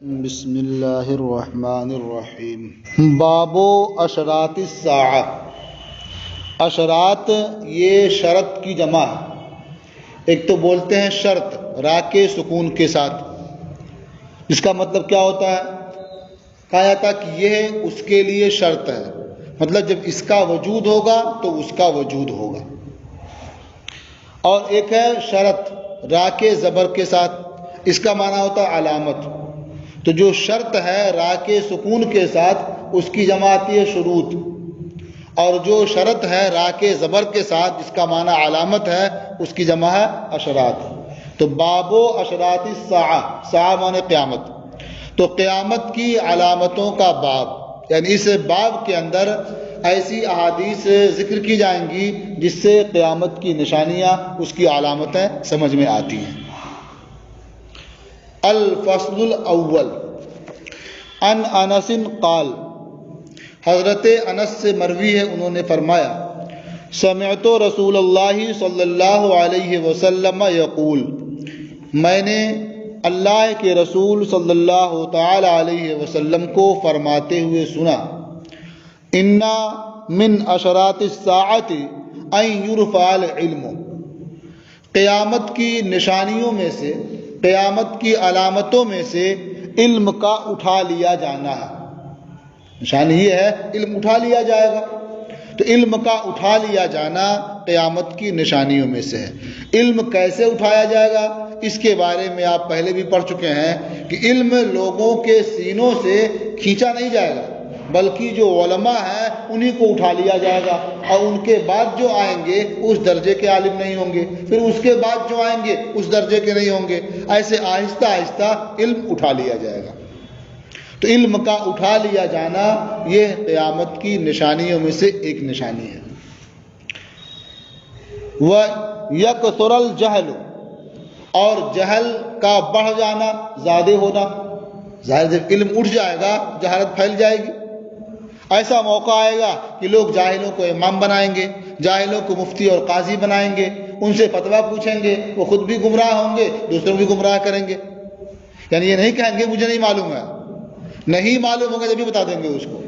بسم اللہ الرحمن الرحیم۔ باب اشراط الساعہ۔ اشراط یہ شرط کی جمع ہے۔ ایک تو بولتے ہیں شرط را کے سکون کے ساتھ، اس کا مطلب کیا ہوتا ہے؟ کہا جاتا کہ یہ اس کے لیے شرط ہے، مطلب جب اس کا وجود ہوگا تو اس کا وجود ہوگا۔ اور ایک ہے شرط را کے زبر کے ساتھ، اس کا معنی ہوتا ہے علامت۔ تو جو شرط ہے را کے سکون کے ساتھ اس کی جمع آتی ہے شروط، اور جو شرط ہے را کے زبر کے ساتھ جس کا معنی علامت ہے اس کی جمع ہے اشراط۔ تو باب اشراط الساعہ، ساعہ معنی قیامت، تو قیامت کی علامتوں کا باب، یعنی اس باب کے اندر ایسی احادیث ذکر کی جائیں گی جس سے قیامت کی نشانیاں، اس کی علامتیں سمجھ میں آتی ہیں۔ الفصل الاول عن انس قال، حضرت انس سے مروی ہے، انہوں نے فرمایا سمعت رسول اللہ صلی اللہ علیہ وسلم یقول، میں نے اللہ کے رسول صلی اللہ تعالی علیہ وسلم کو فرماتے ہوئے سنا، انا من اشراط الساعۃ ان یرفع العلم، قیامت کی نشانیوں میں سے، قیامت کی علامتوں میں سے علم کا اٹھا لیا جانا ہے۔ نشانی یہ ہے علم اٹھا لیا جائے گا، تو علم کا اٹھا لیا جانا قیامت کی نشانیوں میں سے ہے۔ علم کیسے اٹھایا جائے گا اس کے بارے میں آپ پہلے بھی پڑھ چکے ہیں کہ علم لوگوں کے سینوں سے کھینچا نہیں جائے گا، بلکہ جو علماء ہیں انہی کو اٹھا لیا جائے گا، اور ان کے بعد جو آئیں گے اس درجے کے عالم نہیں ہوں گے، پھر اس کے بعد جو آئیں گے اس درجے کے نہیں ہوں گے، ایسے آہستہ آہستہ علم اٹھا لیا جائے گا۔ تو علم کا اٹھا لیا جانا یہ قیامت کی نشانیوں میں سے ایک نشانی ہے۔ وَيَكْثُرَ الْجَهْلُ، اور جہل کا بڑھ جانا، زیادہ ہونا۔ ظاہر جب علم اٹھ جائے گا جہالت پھیل جائے گی۔ ایسا موقع آئے گا کہ لوگ جاہلوں کو امام بنائیں گے، جاہلوں کو مفتی اور قاضی بنائیں گے، ان سے فتویٰ پوچھیں گے، وہ خود بھی گمراہ ہوں گے، دوسروں بھی گمراہ کریں گے۔ یعنی یہ نہیں کہیں گے مجھے نہیں معلوم ہے، نہیں معلوم ہوگا جب بھی بتا دیں گے اس کو۔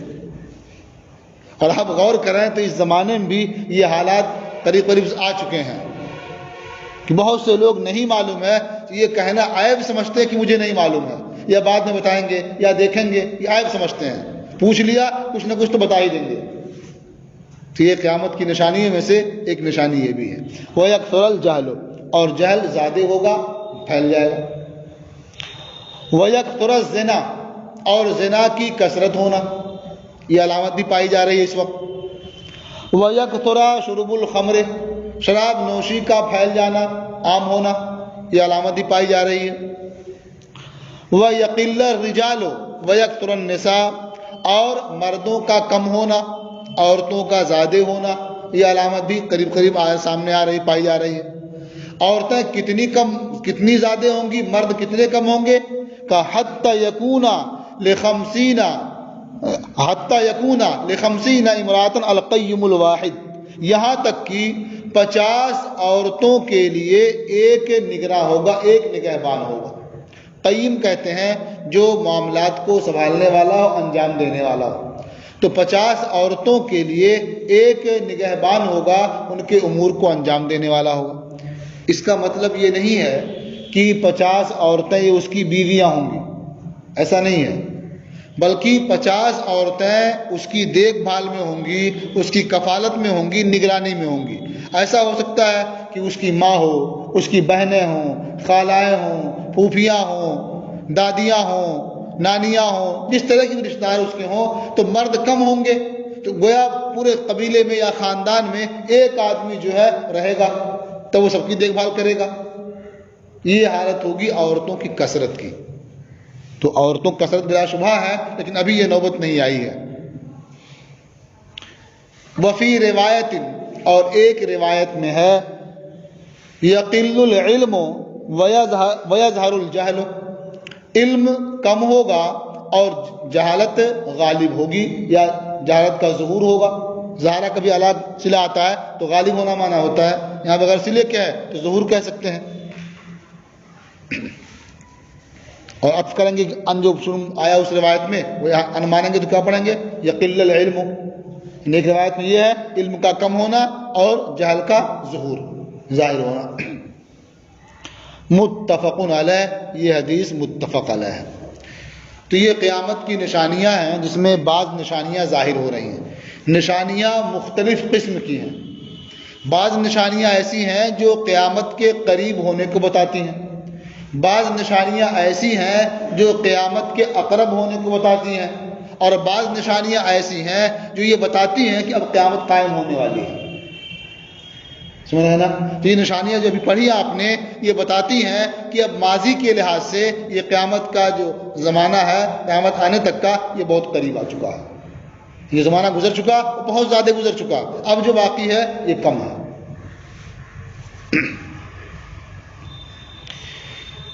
اور آپ غور کریں تو اس زمانے میں بھی یہ حالات قریب قریب آ چکے ہیں کہ بہت سے لوگ نہیں معلوم ہے، یہ کہنا عیب سمجھتے ہیں کہ مجھے نہیں معلوم ہے، یا بعد میں بتائیں گے یا دیکھیں گے، یہ عیب سمجھتے ہیں۔ پوچھ لیا کچھ نہ کچھ تو بتا ہی دیں گے۔ تو یہ قیامت کی نشانیوں میں سے ایک نشانی یہ بھی ہے۔ وَيَكْثُرَ الْجَهْلُ، اور جہل زیادہ ہوگا، پھیل جائے گا۔ وَيَكْثُرَ الزِّنَا، اور زنا کی کثرت ہونا، یہ علامت بھی پائی جا رہی ہے اس وقت۔ وَيَكْثُرَ شُرْبُ الْخَمْرِ، شراب نوشی کا پھیل جانا، عام ہونا، یہ علامت بھی پائی جا رہی ہے۔ وَيَقِلَّ الرِّجَالُ وَيَكْثُرَ النِّسَاءُ، اور مردوں کا کم ہونا، عورتوں کا زیادہ ہونا، یہ علامت بھی قریب قریب سامنے آ رہی، پائی جا رہی ہے۔ عورتیں کتنی زیادہ ہوں گی، مرد کتنے کم ہوں گے؟ کہ حتی یکون لخمسین امرأۃ القیم الواحد، یہاں تک کہ 50 عورتوں کے لیے ایک نگراں ہوگا، ایک نگہبان ہوگا۔ قیم کہتے ہیں جو معاملات کو سنبھالنے والا ہو، انجام دینے والا ہو۔ تو 50 عورتوں کے لیے ایک نگہبان ہوگا، ان کے امور کو انجام دینے والا ہوگا۔ اس کا مطلب یہ نہیں ہے کہ 50 عورتیں یہ اس کی بیویاں ہوں گی، ایسا نہیں ہے، بلکہ 50 عورتیں اس کی دیکھ بھال میں ہوں گی، اس کی کفالت میں ہوں گی، نگرانی میں ہوں گی۔ ایسا ہو سکتا ہے کہ اس کی ماں ہو، اس کی بہنیں ہوں، خالائیں ہوں، پھوپھیاں ہوں، دادیاں ہوں، نانیاں ہوں، جس طرح کے رشتہ دار اس کے ہوں، تو مرد کم ہوں گے، تو گویا پورے قبیلے میں یا خاندان میں ایک آدمی جو ہے رہے گا تو وہ سب کی دیکھ بھال کرے گا۔ یہ حالت ہوگی عورتوں کی کثرت کی۔ تو عورتوں کی کثرت بلا شبہ ہے، لیکن ابھی یہ نوبت نہیں آئی ہے۔ وفی روایت، اور ایک روایت میں ہے یقل العلم ویظہر الجہل، علم کم ہوگا اور جہالت غالب ہوگی، یا جہالت کا ظہور ہوگا۔ ظاہرہ کبھی الگ صلہ آتا ہے تو غالب ہونا معنی ہوتا ہے، یہاں بغیر صلے کیا ہے تو ظہور کہہ سکتے ہیں۔ اور عطف کریں گے ان جو آیا اس روایت میں، وہ ان مانیں گے تو کیا پڑھیں گے؟ یقل العلم. ایک روایت میں یہ ہے علم کا کم ہونا اور جہل کا ظہور ظاہر ہونا. متفق علیہ، یہ حدیث متفق علیہ ہے. تو یہ قیامت کی نشانیاں ہیں جس میں بعض نشانیاں ظاہر ہو رہی ہیں. نشانیاں مختلف قسم کی ہیں. بعض نشانیاں ایسی ہیں جو قیامت کے قریب ہونے کو بتاتی ہیں، بعض نشانیاں ایسی ہیں جو قیامت کے اقرب ہونے کو بتاتی ہیں، اور بعض نشانیاں ایسی ہیں جو یہ بتاتی ہیں کہ اب قیامت قائم ہونے والی ہے. سمجھ رہے نا؟ تو یہ نشانیاں جو ابھی پڑھی آپ نے یہ بتاتی ہیں کہ اب ماضی کے لحاظ سے یہ قیامت کا جو زمانہ ہے، قیامت آنے تک کا، یہ بہت قریب آ چکا ہے. یہ زمانہ گزر چکا، بہت زیادہ گزر چکا، اب جو باقی ہے یہ کم ہے.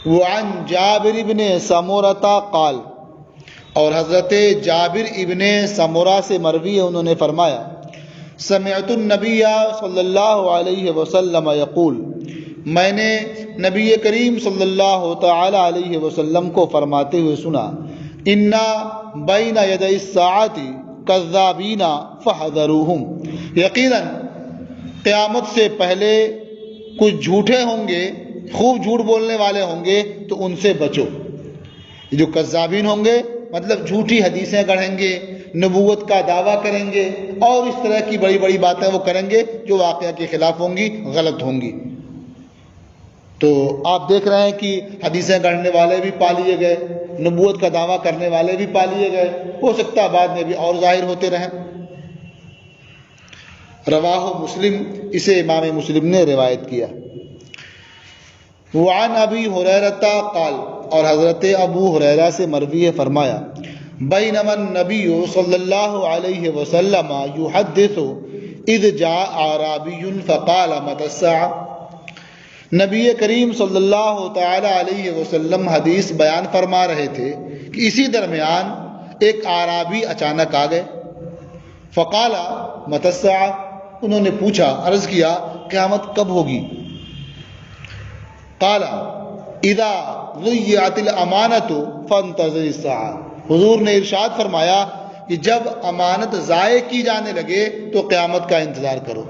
وعن جابر ابن سمورہ قال، اور حضرت جابر ابن سمورہ سے مروی ہے، انہوں نے فرمایا سمعت النبی صلی اللہ علیہ وسلم یقول، میں نے نبی کریم صلی اللہ تعالی علیہ وسلم کو فرماتے ہوئے سنا، انا بین یدی الساعۃ کذابین فاحذروہم، یقیناً قیامت سے پہلے کچھ جھوٹے ہوں گے، خوب جھوٹ بولنے والے ہوں گے تو ان سے بچو. جو کذابین ہوں گے مطلب جھوٹی حدیثیں گڑھیں گے، نبوت کا دعویٰ کریں گے اور اس طرح کی بڑی بڑی باتیں وہ کریں گے جو واقعہ کے خلاف ہوں گی، غلط ہوں گی. تو آپ دیکھ رہے ہیں کہ حدیثیں گڑھنے والے بھی پا لیے گئے، نبوت کا دعویٰ کرنے والے بھی پا لیے گئے، ہو سکتا ہے بعد میں بھی اور ظاہر ہوتے رہیں. رواہ مسلم، اسے امام مسلم نے روایت کیا. وعن ابی ہریرہ قال، اور حضرت ابو ہریرہ سے مروی ہے، فرمایا بینما النبی صلی اللہ علیہ وسلم یحدث اذ جاء اعرابی فقال متی الساعۃ، نبی کریم صلی اللہ تعالی علیہ وسلم حدیث بیان فرما رہے تھے کہ اسی درمیان ایک اعرابی اچانک آ گئے. فقال متی الساعۃ، انہوں نے پوچھا، عرض کیا قیامت کب ہوگی؟ قال اذا ضیعت الامانۃ فانتظر الساعۃ، حضور نے ارشاد فرمایا کہ جب امانت ضائع کی جانے لگے تو قیامت کا انتظار کرو.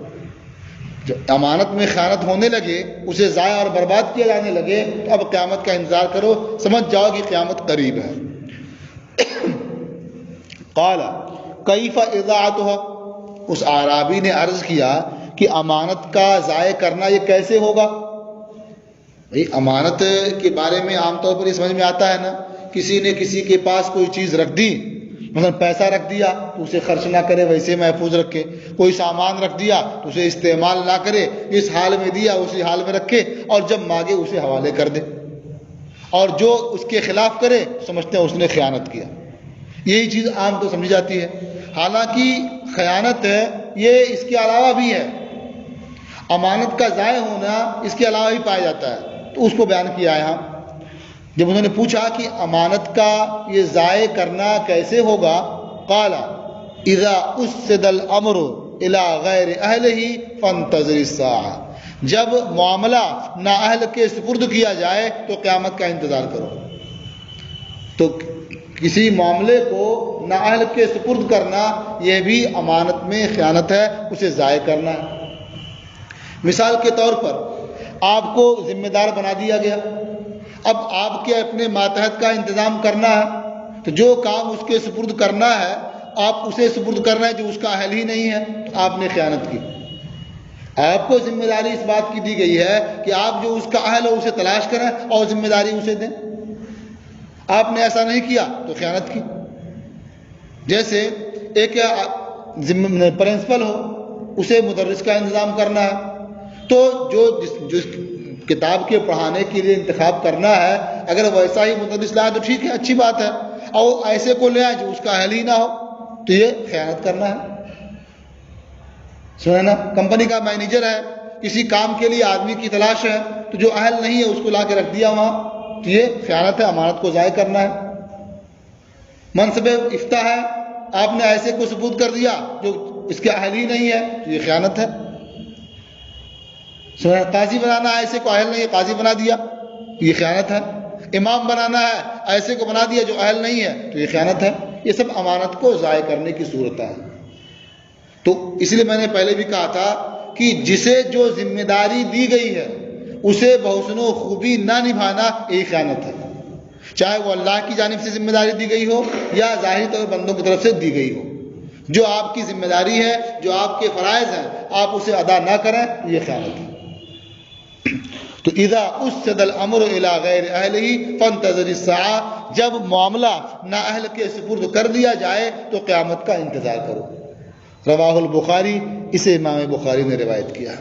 جب امانت میں خیانت ہونے لگے، اسے ضائع اور برباد کیا جانے لگے تو اب قیامت کا انتظار کرو، سمجھ جاؤ کہ قیامت قریب ہے. قال کیف اضاعتها، اس اعرابی نے عرض کیا کہ امانت کا ضائع کرنا یہ کیسے ہوگا؟ بھئی امانت کے بارے میں عام طور پر یہ سمجھ میں آتا ہے نا، کسی نے کسی کے پاس کوئی چیز رکھ دی، مثلا پیسہ رکھ دیا تو اسے خرچ نہ کرے، ویسے محفوظ رکھے. کوئی سامان رکھ دیا تو اسے استعمال نہ کرے، اس حال میں دیا اسی حال میں رکھے، اور جب مانگے اسے حوالے کر دے. اور جو اس کے خلاف کرے سمجھتے ہیں اس نے خیانت کیا. یہی چیز عام تو سمجھی جاتی ہے. حالانکہ خیانت ہے یہ اس کے علاوہ بھی ہے، امانت کا ضائع ہونا اس کے علاوہ بھی پایا جاتا ہے، تو اس کو بیان کیا ہے. یہاں جب انہوں نے پوچھا کہ امانت کا یہ ضائع کرنا کیسے ہوگا، قال اذا اسد الامر الى غیر اہلہ فانتظر الساعۃ، جب معاملہ نااہل کے سپرد کیا جائے تو قیامت کا انتظار کرو. تو کسی معاملے کو نااہل کے سپرد کرنا یہ بھی امانت میں خیانت ہے، اسے ضائع کرنا ہے. مثال کے طور پر آپ کو ذمہ دار بنا دیا گیا، اب آپ کے اپنے ماتحت کا انتظام کرنا ہے، تو جو کام اس کے سپرد کرنا ہے آپ اسے سپرد کر رہے ہیں جو اس کا اہل ہی نہیں ہے، تو آپ نے خیانت کی. آپ کو ذمہ داری اس بات کی دی گئی ہے کہ آپ جو اس کا اہل ہو اسے تلاش کریں اور ذمہ داری اسے دیں. آپ نے ایسا نہیں کیا تو خیانت کی. جیسے ایک پرنسپل ہو، اسے مدرس کا انتظام کرنا ہے، تو جو کتاب کے پڑھانے کے لیے انتخاب کرنا ہے، اگر ویسا ہی مدرس لائے تو ٹھیک ہے، اچھی بات ہے، اور ایسے کو لے آئے جو اس کا اہل ہی نہ ہو تو یہ خیانت کرنا ہے. سنا نا؟ کمپنی کا مینیجر ہے، کسی کام کے لیے آدمی کی تلاش ہے، تو جو اہل نہیں ہے اس کو لا کے رکھ دیا وہاں، تو یہ خیانت ہے، امانت کو ضائع کرنا ہے. منصب افتاء ہے، آپ نے ایسے کو سپرد کر دیا جو اس کے اہل ہی نہیں ہے، تو یہ خیانت ہے. قاضی بنانا، ایسے کو اہل نہیں ہے قاضی بنا دیا، یہ خیانت ہے. امام بنانا ہے، ایسے کو بنا دیا جو اہل نہیں ہے، تو یہ خیانت ہے۔ یہ سب امانت کو ضائع کرنے کی صورت ہے۔ تو اس لیے میں نے پہلے بھی کہا تھا کہ جسے جو ذمہ داری دی گئی ہے اسے بحسن و خوبی نہ نبھانا یہ خیانت ہے، چاہے وہ اللہ کی جانب سے ذمہ داری دی گئی ہو یا ظاہری طور پر بندوں کی طرف سے دی گئی ہو۔ جو آپ کی ذمہ داری ہے، جو آپ کے فرائض ہیں، آپ اسے ادا نہ کریں، یہ خیانت ہے۔ تو اذا اسد الامر الى غیر اہلہ فانتظر الساعہ، جب معاملہ نااہل کے سپرد کر دیا جائے تو قیامت کا انتظار کرو۔ رواہ البخاری، اسے امام بخاری نے روایت کیا۔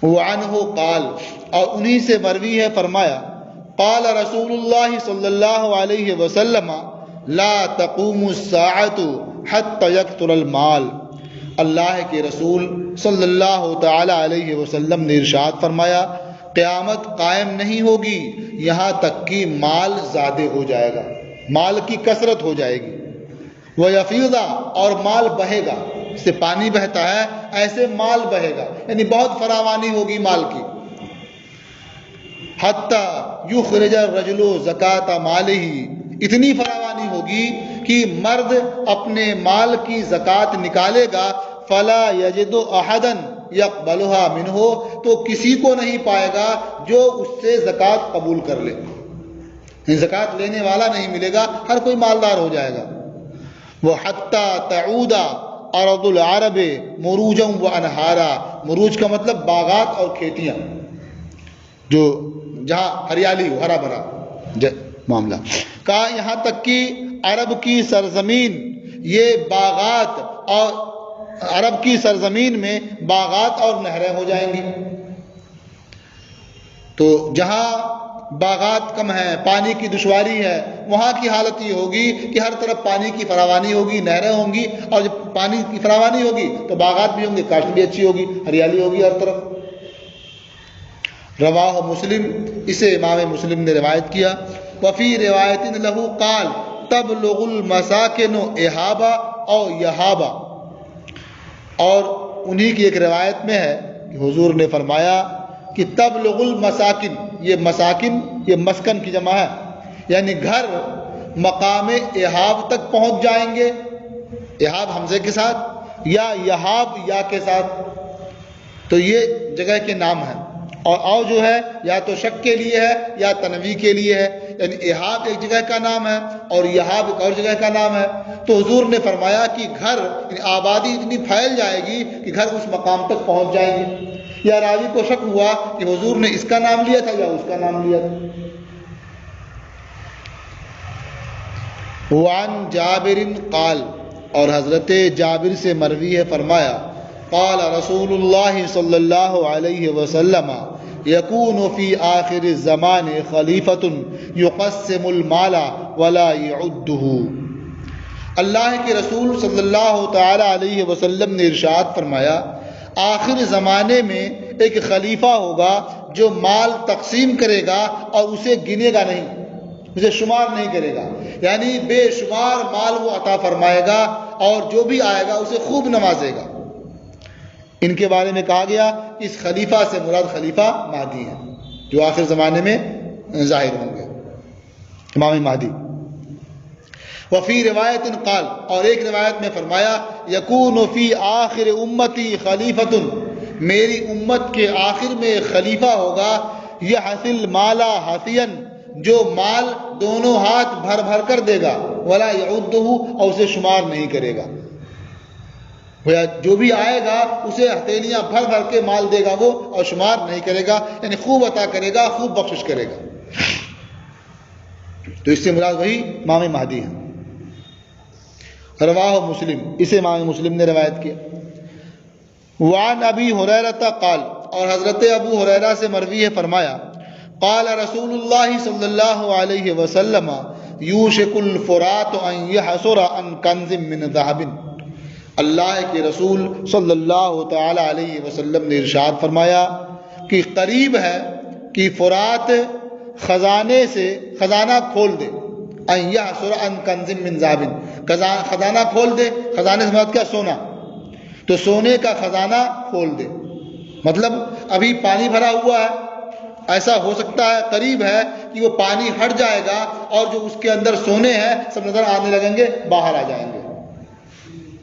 وعنہ قال، اور انہی سے مروی ہے، فرمایا قال رسول اللہ صلی اللہ علیہ وسلم لا تقوم الساعة حتى يكثر المال، اللہ کے رسول صلی اللہ تعالی علیہ وسلم نے ارشاد فرمایا قیامت قائم نہیں ہوگی یہاں تک کہ مال زیادہ ہو جائے گا، مال کی کثرت ہو جائے گی۔ وَيَفِيضَ، اور مال بہے گا، اس سے پانی بہتا ہے ایسے مال بہے گا، یعنی بہت فراوانی ہوگی مال کی۔ حَتَّى يُخْرِجَ الرَّجُلُ زَكَاةَ مَالِهِ، اتنی فراوانی ہوگی کہ مرد اپنے مال کی زکوٰۃ نکالے گا، فَلَا يَجِدُ أَحَدًا يَقْبَلُهَا مِنْهُ، تو کسی کو نہیں پائے گا جو اس سے زکوٰۃ قبول کر لے، زکوٰۃ لینے والا نہیں ملے گا، ہر کوئی مالدار ہو جائے گا۔ وَحَتَّى تَعُودَ أَرْضُ الْعَرَبِ مُرُوجًا وَأَنْهَارًا، مروج کا مطلب باغات اور کھیتیاں، جو جہاں ہریالی ہو، ہرا بھرا معاملہ۔ کہا یہاں تک کہ عرب کی سرزمین، یہ باغات، اور عرب کی سرزمین میں باغات اور نہریں ہو جائیں گی۔ تو جہاں باغات کم ہیں، پانی کی دشواری ہے، وہاں کی حالت یہ ہوگی کہ ہر طرف پانی کی فراوانی ہوگی، نہریں ہوں گی، اور جب پانی کی فراوانی ہوگی تو باغات بھی ہوں گے، کاشت بھی اچھی ہوگی، ہریالی ہوگی ہر طرف۔ رواہ مسلم، اسے امام مسلم نے روایت کیا۔ وفی روایت لہو قال تبلغ المساکن احابہ او یہابہ، اور انہی کی ایک روایت میں ہے کہ حضور نے فرمایا کہ تبلغ المساکن، یہ مساکن یہ مسکن کی جمع ہے، یعنی گھر مقام احاب تک پہنچ جائیں گے، احاب حمزے کے ساتھ یا یہاب یا کے ساتھ، تو یہ جگہ کے نام ہیں، اور جو ہے یا تو شک کے لیے ہے یا تنوی کے لیے ہے، یعنی احاب ایک جگہ کا نام ہے اور یہاب ایک اور جگہ کا نام ہے۔ تو حضور نے فرمایا کہ گھر، یعنی آبادی اتنی پھیل جائے گی کہ گھر اس مقام تک پہنچ جائیں گے۔ یا راوی کو شک ہوا کہ حضور نے اس کا نام لیا تھا یا اس کا نام لیا تھا۔ وعن جابر قال، اور حضرت جابر سے مروی ہے، فرمایا قال رسول اللہ صلی اللہ علیہ وسلم یکون فی آخر الزمان خلیفۃ یقسم المال ولا یعدہ، اللہ کے رسول صلی اللہ تعالی علیہ وسلم نے ارشاد فرمایا آخر زمانے میں ایک خلیفہ ہوگا جو مال تقسیم کرے گا اور اسے گنے گا نہیں، اسے شمار نہیں کرے گا، یعنی بے شمار مال وہ عطا فرمائے گا اور جو بھی آئے گا اسے خوب نوازے گا۔ ان کے بارے میں کہا گیا اس خلیفہ سے مراد خلیفہ مہدی ہے، جو آخر زمانے میں ظاہر ہوں گے، امام مہدی۔ وفی روایت قال، اور ایک روایت میں فرمایا یکون فی آخر امتی خلیفۃ، میری امت کے آخر میں خلیفہ ہوگا، یحثی المال حثیا، جو مال دونوں ہاتھ بھر بھر کر دے گا، ولا یعدہ، اور اسے شمار نہیں کرے گا، جو بھی آئے گا اسے ہتھیلیاں بھر بھر کے مال دے گا وہ، اور شمار نہیں کرے گا، یعنی خوب عطا کرے گا، خوب بخشش کرے گا۔ تو اس سے مراد وہی امام مہدی ہے۔ رواہ مسلم، اسے امام مسلم نے روایت کیا۔ وعن ابی ہریرہ قال، اور حضرت ابو ہریرہ سے مروی ہے، فرمایا قال رسول اللہ صلی اللہ علیہ وسلم یوشک الفرات ان یحصر عن کنز من ذہب، اللہ کے رسول صلی اللہ تعالی علیہ وسلم نے ارشاد فرمایا کہ قریب ہے کہ فرات خزانے سے خزانہ کھول دے، ان یحصر عن کنز من ذہب، خزانہ کھول دے، خزانے سے مراد کیا؟ سونا، تو سونے کا خزانہ کھول دے، مطلب ابھی پانی بھرا ہوا ہے، ایسا ہو سکتا ہے، قریب ہے کہ وہ پانی ہٹ جائے گا اور جو اس کے اندر سونے ہیں سب نظر آنے لگیں گے، باہر آ جائیں گے۔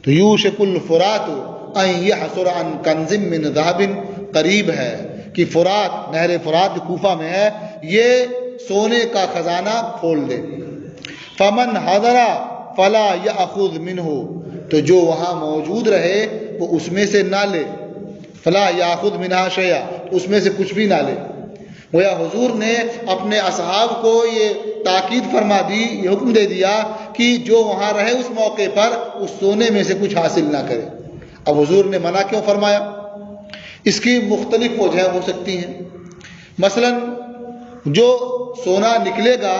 تو یوشک الفرات ان یحصر عن کنز من ذهب، قریب ہے کہ فرات، نہر فرات جو کوفہ میں ہے، یہ سونے کا خزانہ کھول دے۔ فمن حضر فلا یاخذ منہ، تو جو وہاں موجود رہے وہ اس میں سے نہ لے، فلا یاخذ منہا شیئا، اس میں سے کچھ بھی نہ لے۔ گویا حضور نے اپنے اصحاب کو یہ تاکید فرما دی، یہ حکم دے دیا کہ جو وہاں رہے اس موقع پر اس سونے میں سے کچھ حاصل نہ کرے۔ اب حضور نے منع کیوں فرمایا؟ اس کی مختلف وجہیں ہو سکتی ہیں۔ مثلا جو سونا نکلے گا،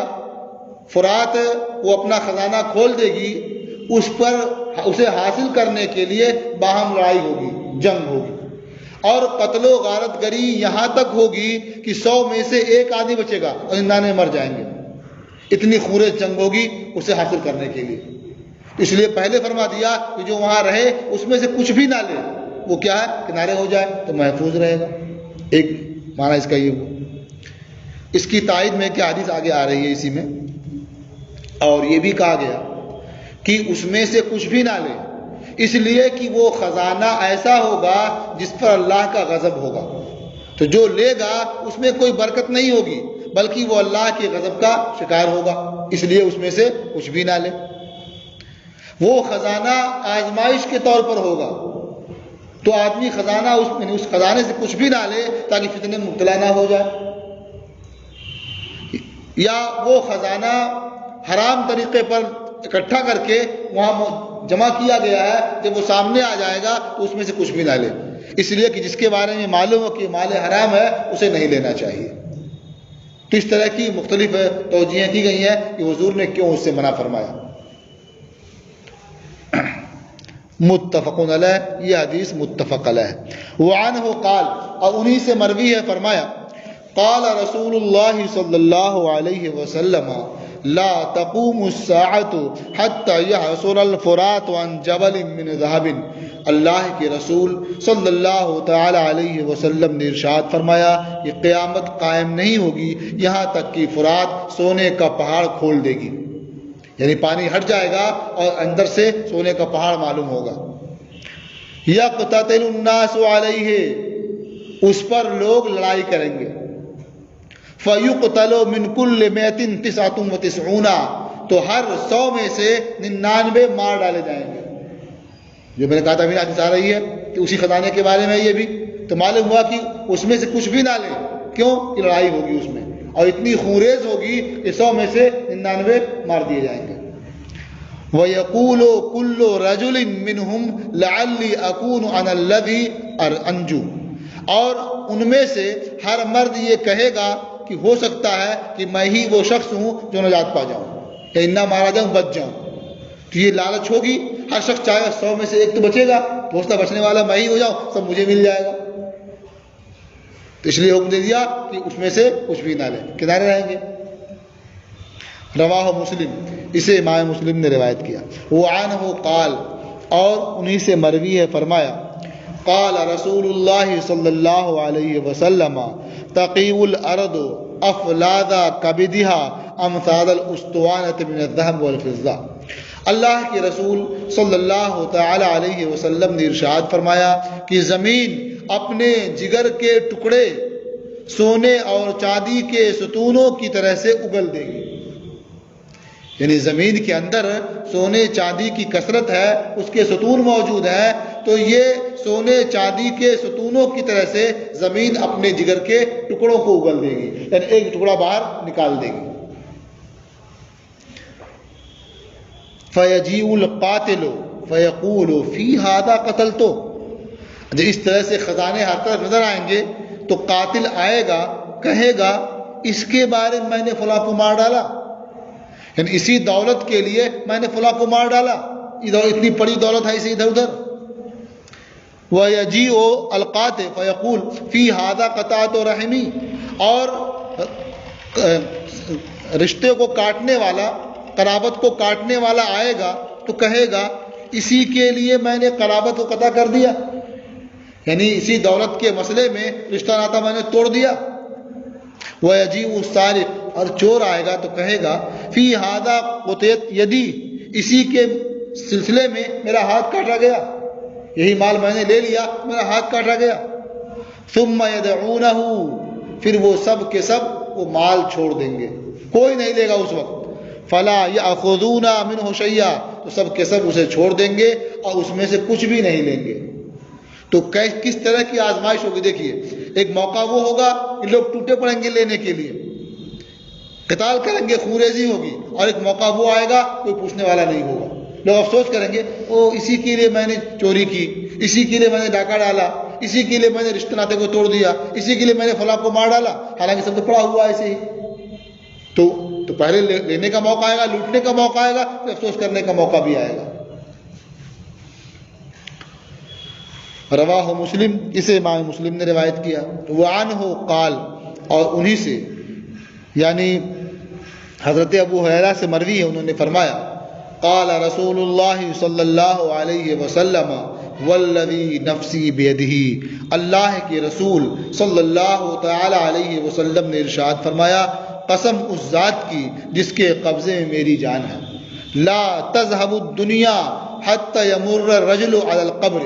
فرات وہ اپنا خزانہ کھول دے گی، اس پر اسے حاصل کرنے کے لیے باہم لڑائی ہوگی، جنگ ہوگی، اور قتل و غارت گری یہاں تک ہوگی کہ 100 میں سے ایک آدمی بچے گا اور 99 مر جائیں گے۔ اتنی خونریز جنگ ہوگی اسے حاصل کرنے کے لیے۔ اس لیے پہلے فرما دیا کہ جو وہاں رہے اس میں سے کچھ بھی نہ لے، وہ کیا ہے، کنارے ہو جائے تو محفوظ رہے گا۔ ایک معنی اس کا یہ ہوا۔ اس کی تائید میں کیا حدیث آگے آ رہی ہے اسی میں، اور یہ بھی کہا گیا کہ اس میں سے کچھ بھی نہ لے، اس لیے کہ وہ خزانہ ایسا ہوگا جس پر اللہ کا غضب ہوگا۔ تو جو لے گا اس میں کوئی برکت نہیں ہوگی، بلکہ وہ اللہ کے غضب کا شکار ہوگا، اس لیے اس میں سے کچھ بھی نہ لے۔ وہ خزانہ آزمائش کے طور پر ہوگا، تو آدمی خزانہ اس خزانے سے کچھ بھی نہ لے تاکہ فتنے میں مبتلا نہ ہو جائے۔ یا وہ خزانہ حرام طریقے پر اکٹھا کر کے وہاں جمع کیا گیا ہے، جب وہ سامنے آ جائے گا تو اس میں سے کچھ بھی نہ لے، اس لیے کہ جس کے بارے میں معلوم ہو کہ مال حرام ہے اسے نہیں لینا چاہیے۔ تو اس طرح کی مختلف توجیہیں کی گئی ہیں کہ حضور نے کیوں اس سے منع فرمایا۔ متفق علیہ، یہ حدیث متفق علیہ۔ وعنہ قال، اور انہی سے مروی ہے، فرمایا قال رسول اللہ صلی اللہ علیہ وسلم لا تقوم الساعة حتى يحصر الفرات عن جبل من ذهب، اللہ کے رسول صلی اللہ تعالی علیہ وسلم نے ارشاد فرمایا کہ قیامت قائم نہیں ہوگی یہاں تک کہ فرات سونے کا پہاڑ کھول دے گی، یعنی پانی ہٹ جائے گا اور اندر سے سونے کا پہاڑ معلوم ہوگا۔ یقتتل الناس علیہ، اس پر لوگ لڑائی کریں گے۔ فیقتل من کل 199، تو ہر 100 میں سے 99 مار ڈالے جائیں گے۔ جو میں نے کہا تھا ابھی حدیث آ رہی ہے کہ اسی خزانے کے بارے میں، یہ بھی تو معلوم ہوا کہ اس میں سے کچھ بھی نہ لے، کیوں کہ لڑائی ہوگی اس میں، اور اتنی خونریز ہوگی کہ 100 میں سے 99 مار دیے جائیں گے۔ وَيَقُولُ كُلُّ رَجُلٍ مِّنْهُمْ لَعَلِّي أَكُونُ أَنَا الَّذِي أَنْجُو، اور ان میں سے ہر مرد یہ کہے گا کہ ہو سکتا ہے کہ میں ہی وہ شخص ہوں جو نجات پا جاؤں، یا نہ مارا جاؤں، بچ جاؤں۔ تو یہ لالچ ہوگی، ہر شخص چاہے گا 100 میں سے ایک تو بچے گا، پوچھتا بچنے والا میں ہی ہو جاؤں، سب مجھے مل جائے گا۔ تو اس لیے حکم دے دیا کہ اس میں سے کچھ بھی نہ لے، کنارے رہیں گے۔ رواہ مسلم، اسے امام مسلم نے روایت کیا۔ وعنہ قال، اور انہی سے مروی ہے، فرمایا قال رسول اللہ صلی اللہ علیہ وسلم تقیو الارض افلاد کبدها امثال الاسطوانۃ من الذهب والفضہ، اللہ کے رسول صلی اللہ تعالی علیہ وسلم نے ارشاد فرمایا کہ زمین اپنے جگر کے ٹکڑے سونے اور چاندی کے ستونوں کی طرح سے اگل دے گی، یعنی زمین کے اندر سونے چاندی کی کثرت ہے، اس کے ستون موجود ہیں، تو یہ سونے چاندی کے ستونوں کی طرح سے زمین اپنے جگر کے ٹکڑوں کو اگل دے گی، یعنی ایک ٹکڑا باہر نکال دے گی۔ فَيَجِيءُ الْقَاتِلُ فَيَقُولُ فِي هَذَا قَتَلْتُ، جب اس طرح سے خزانے ہر طرف نظر آئیں گے تو قاتل آئے گا، کہے گا اس کے بارے میں نے فلاں کو مار ڈالا، یعنی اسی دولت کے لیے میں نے فلاں کو مار ڈالا، اتنی بڑی دولت ہے اسے ادھر ادھر۔ وَيَجِيءُ الْقَاتِلُ فَيَقُولُ فِي هَذَا قَطَعْتُ رَحِمِي، اور رشتے کو کاٹنے والا، قرابت کو کاٹنے والا آئے گا تو کہے گا اسی کے لیے میں نے قرابت کو قطع کر دیا، یعنی اسی دولت کے مسئلے میں رشتہ ناتا میں نے توڑ دیا۔ وَيَجِيءُ السَّارِقُ، اور چور آئے گا تو کہے گا فی ھذا قطعت یدی، اسی کے سلسلے میں میرا ہاتھ کاٹا گیا، یہی مال میں نے لے لیا، میرا ہاتھ کاٹا گیا۔ ثم یدعونہ، پھر وہ سب کے سب وہ مال چھوڑ دیں گے، کوئی نہیں لے گا اس وقت۔ فلا یأخذون منہ شیئا، تو سب کے سب اسے چھوڑ دیں گے اور اس میں سے کچھ بھی نہیں لیں گے۔ تو کس طرح کی آزمائش ہوگی دیکھیے، ایک موقع وہ ہوگا کہ لوگ ٹوٹے پڑیں گے لینے کے لیے، قتال کریں گے، خونریزی ہوگی، اور ایک موقع وہ آئے گا کوئی پوچھنے والا نہیں ہوگا۔ لوگ افسوس کریں گے او اسی کے لیے میں نے چوری کی، اسی کے لیے میں نے ڈاکہ ڈالا، اسی کے لیے میں نے رشتے ناطے کو توڑ دیا، اسی کے لیے میں نے فلاں کو مار ڈالا، حالانکہ سب تو پڑا ہوا ایسے ہی۔ تو پہلے لینے کا موقع آئے گا، لوٹنے کا موقع آئے گا، پھر افسوس کرنے کا موقع بھی آئے گا۔ رواہ مسلم، اسے امام مسلم نے روایت کیا۔ وعنہ قال، اور انہی سے یعنی حضرت ابو ہریرہ سے مروی ہے، انہوں نے فرمایا قال رسول اللہ صلی اللہ علیہ وسلم والذی نفسی بیدہ، اللہ کے رسول صلی اللہ تعالی علیہ وسلم نے ارشاد فرمایا، قسم اس ذات کی جس کے قبضے میں میری جان ہے، لا تذهب الدنیا حتی یمر الرجل علی القبر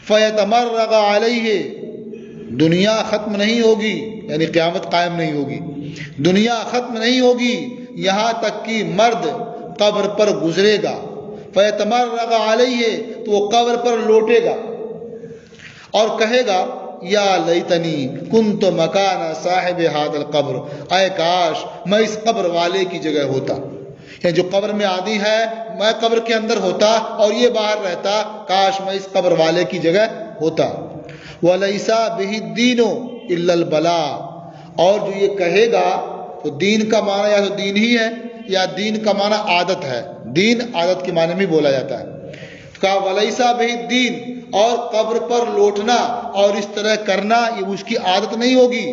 فیتمرغ علیہ، دنیا ختم نہیں ہوگی، یعنی قیامت قائم نہیں ہوگی، دنیا ختم نہیں ہوگی یہاں تک کہ مرد قبر پر گزرے گا، فیتمرغ علیہ، تو وہ قبر پر لوٹے گا اور کہے گا یا لیتنی کنت مکان صاحب ھذا القبر، اے کاش میں اس قبر والے کی جگہ ہوتا، یعنی جو قبر میں عادی ہے میں قبر کے اندر ہوتا اور یہ باہر رہتا، کاش میں اس قبر والے کی جگہ ہوتا۔ وَلَيْسَ بِهِ الدِّينُ إِلَّا الْبَلَاءُ، اور جو یہ کہے گا تو دین کا معنی یا تو دین ہی ہے یا دین کا معنی عادت ہے، دین عادت کے معنی میں بولا جاتا ہے۔ تو کہا وَلَيْسَ بِهِ الدِّينُ، اور قبر پر لوٹنا اور اس طرح کرنا یہ اس کی عادت نہیں ہوگی،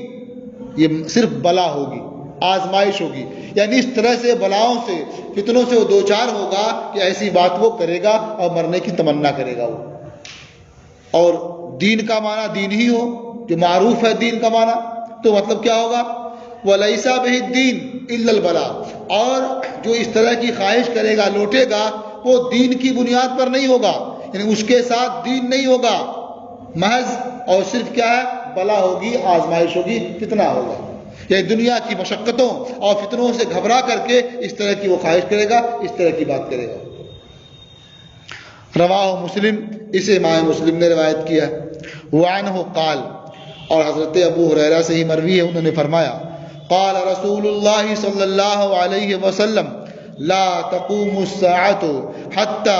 یہ صرف بلا ہوگی، آزمائش ہوگی، یعنی اس طرح سے بلاؤں سے فتنوں سے وہ دوچار ہوگا کہ ایسی بات وہ کرے گا اور مرنے کی تمنا کرے گا وہ۔ اور دین کا معنی دین ہی ہو، جو معروف ہے دین کا معنی، تو مطلب کیا ہوگا وَلَيْسَ بِهِ الدِّينُ إِلَّا الْبَلَاءُ، اور جو اس طرح کی خواہش کرے گا لوٹے گا وہ دین کی بنیاد پر نہیں ہوگا، یعنی اس کے ساتھ دین نہیں ہوگا محض، اور صرف کیا ہے بلا ہوگی، آزمائش ہوگی، فتنہ ہوگا، یعنی دنیا کی مشقتوں اور فتنوں سے گھبرا کر کے اس طرح کی وہ خواہش کرے گا، اس طرح کی بات کرے گا۔ رواہ مسلم، اسے امام مسلم نے روایت کیا۔ وعنہ قال، اور حضرت ابو ہریرہ سے ہی مروی ہے، انہوں نے فرمایا قال رسول اللہ صلی اللہ علیہ وسلم لا تقوم الساعة حتى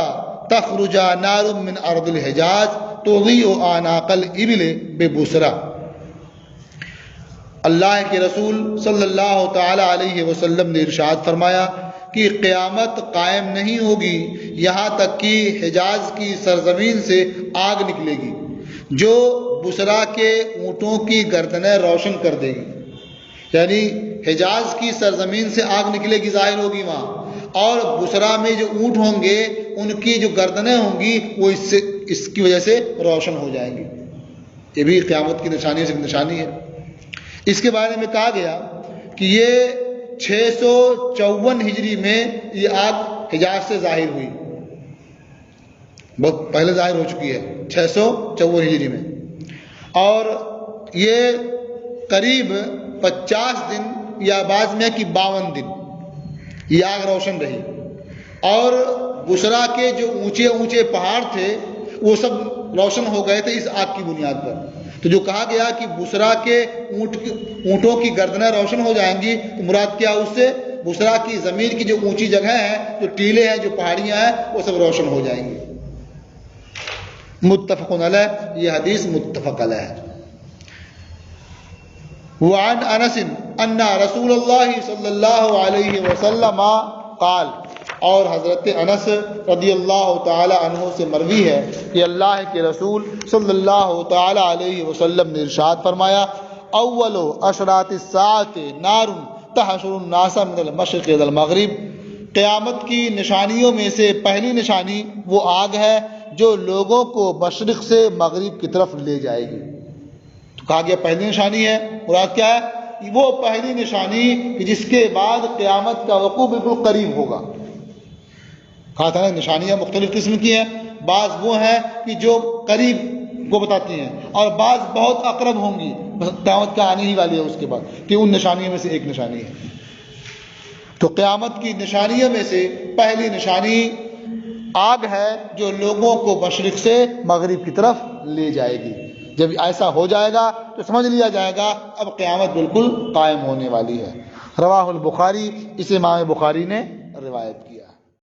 تخرج نار من ارض الحجاز تضيء اعناق الابل ببصرہ، اللہ کے رسول صلی اللہ تعالی علیہ وسلم نے ارشاد فرمایا کہ قیامت قائم نہیں ہوگی یہاں تک کہ حجاز کی سرزمین سے آگ نکلے گی جو بصرہ کے اونٹوں کی گردنیں روشن کر دے گی، یعنی حجاز کی سرزمین سے آگ نکلے گی، ظاہر ہوگی وہاں، اور بصرہ میں جو اونٹ ہوں گے ان کی جو گردنیں ہوں گی وہ اس کی وجہ سے روشن ہو جائیں گی۔ یہ بھی قیامت کی نشانی سے نشانی ہے۔ اس کے بارے میں کہا گیا کہ یہ 654 ہجری میں یہ آگ حجاز سے ظاہر ہوئی، بہت پہلے ظاہر ہو چکی ہے 654 ہجری میں، اور یہ قریب 50 دن یا بعض میں کہ 52 دن یہ آگ روشن رہی، اور بصرہ کے جو اونچے اونچے پہاڑ تھے وہ سب روشن ہو گئے تھے اس آگ کی بنیاد پر۔ تو جو کہا گیا کہ بصرہ کے اونٹوں کی گردنیں روشن ہو جائیں گی، تو مراد کیا اس سے بصرہ کی زمین کی جو اونچی جگہ ہیں، جو ٹیلے ہیں، جو پہاڑیاں ہیں، وہ سب روشن ہو جائیں گی۔ متفق علیہ، یہ حدیث متفق علیہ ہے۔ وعن انس ان رسول اللہ صلی اللہ علیہ وسلم قال، اور حضرت انس رضی اللہ تعالی عنہ سے مروی ہے کہ اللہ کے رسول صلی اللہ تعالی علیہ وسلم نے ارشاد فرمایا اول اشراط الساعۃ نار تحشر الناس من المشرق الى المغرب، قیامت کی نشانیوں میں سے پہلی نشانی وہ آگ ہے جو لوگوں کو مشرق سے مغرب کی طرف لے جائے گی۔ تو کہا گیا پہلی نشانی ہے، مراد کیا ہے؟ وہ پہلی نشانی کہ جس کے بعد قیامت کا وقوع بالکل قریب ہوگا. کہا تھا نا نشانیاں مختلف قسم کی ہیں. بعض وہ ہیں کہ جو قریب کو بتاتی ہیں اور بعض بہت اقرب ہوں گی, قیامت کا آنے ہی والی ہے اس کے بعد, کہ ان نشانیوں میں سے ایک نشانی ہے. تو قیامت کی نشانیوں میں سے پہلی نشانی آگ ہے جو لوگوں کو مشرق سے مغرب کی طرف لے جائے گی. جب ایسا ہو جائے گا تو سمجھ لیا جائے گا اب قیامت بالکل قائم ہونے والی ہے. رواہ البخاری, اسے امام بخاری نے روایت کی.